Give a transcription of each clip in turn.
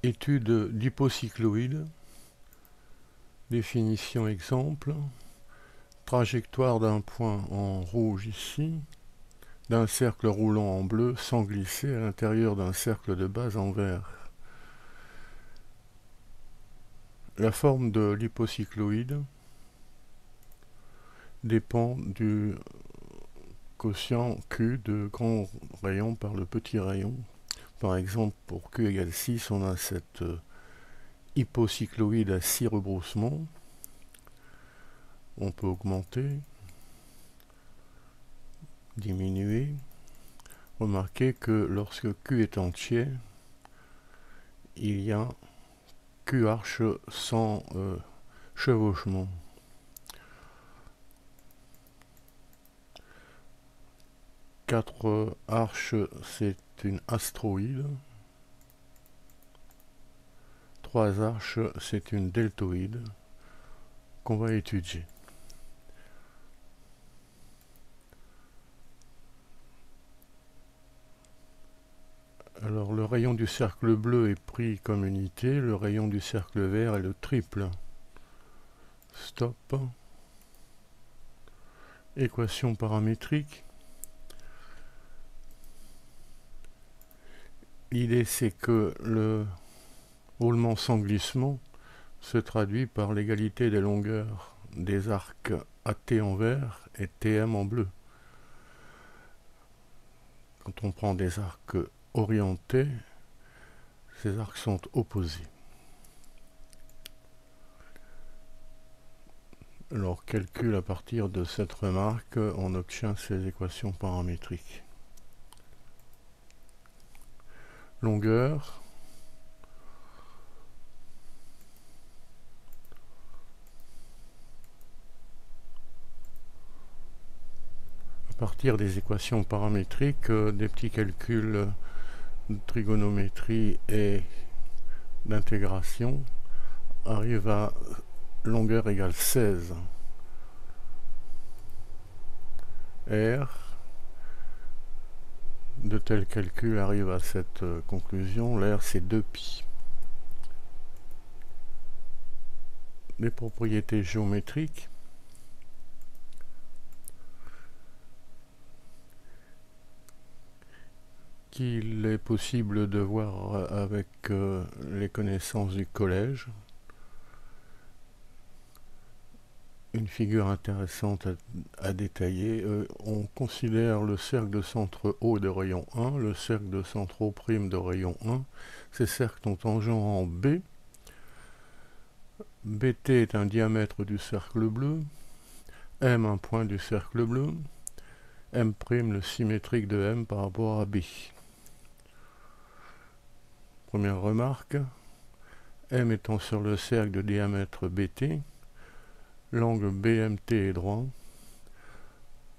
Étude d'hypocycloïde. Définition exemple. Trajectoire d'un point en rouge ici, d'un cercle roulant en bleu sans glisser à l'intérieur d'un cercle de base en vert. La forme de l'hypocycloïde dépend du quotient Q de grand rayon par le petit rayon. Par exemple, pour Q égale 6, on a cette hypocycloïde à 6 rebroussements. On peut augmenter, diminuer. Remarquez que lorsque Q est entier, il y a Q arche sans chevauchement. Quatre arches, c'est une astroïde. 3 arches, c'est une deltoïde qu'on va étudier. Alors le rayon du cercle bleu est pris comme unité, le rayon du cercle vert est le triple. Stop. Équation paramétrique. L'idée c'est que le roulement sans glissement se traduit par l'égalité des longueurs des arcs AT en vert et TM en bleu. Quand on prend des arcs orientés, ces arcs sont opposés. Alors calcul à partir de cette remarque, on obtient ces équations paramétriques. Longueur à partir des équations paramétriques, des petits calculs de trigonométrie et d'intégration arrive à longueur égale 16. R, de tels calculs arrivent à cette conclusion. L'air c'est 2π. Les propriétés géométriques. Qu'il est possible de voir avec les connaissances du collège. Une figure intéressante à détailler. On considère le cercle de centre O de rayon 1, le cercle de centre O' de rayon 1. Ces cercles ont tangent en B. BT est un diamètre du cercle bleu, M un point du cercle bleu, M' le symétrique de M par rapport à B. Première remarque, M étant sur le cercle de diamètre BT, l'angle BMT est droit.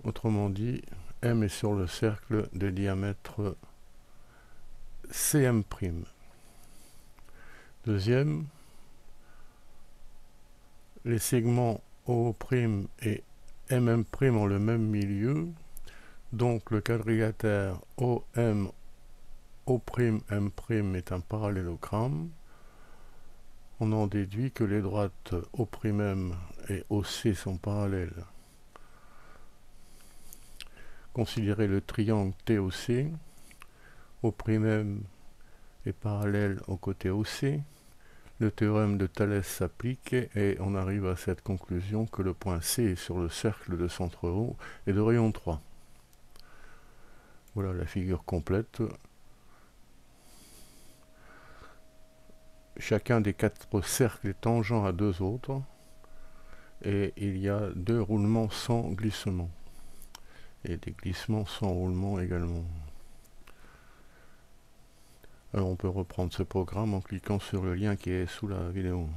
Autrement dit, M est sur le cercle de diamètre CM'. Deuxième, les segments O' et MM' ont le même milieu, donc le quadrilatère OM O'M' est un parallélogramme. On en déduit que les droites O'M et OC sont parallèles. Considérez le triangle TOC. O'M est parallèle au côté OC. Le théorème de Thalès s'applique et on arrive à cette conclusion que le point C est sur le cercle de centre O et de rayon 3. Voilà la figure complète. Chacun des 4 cercles est tangent à 2 autres et il y a 2 roulements sans glissement et des glissements sans roulement également. Alors on peut reprendre ce programme en cliquant sur le lien qui est sous la vidéo.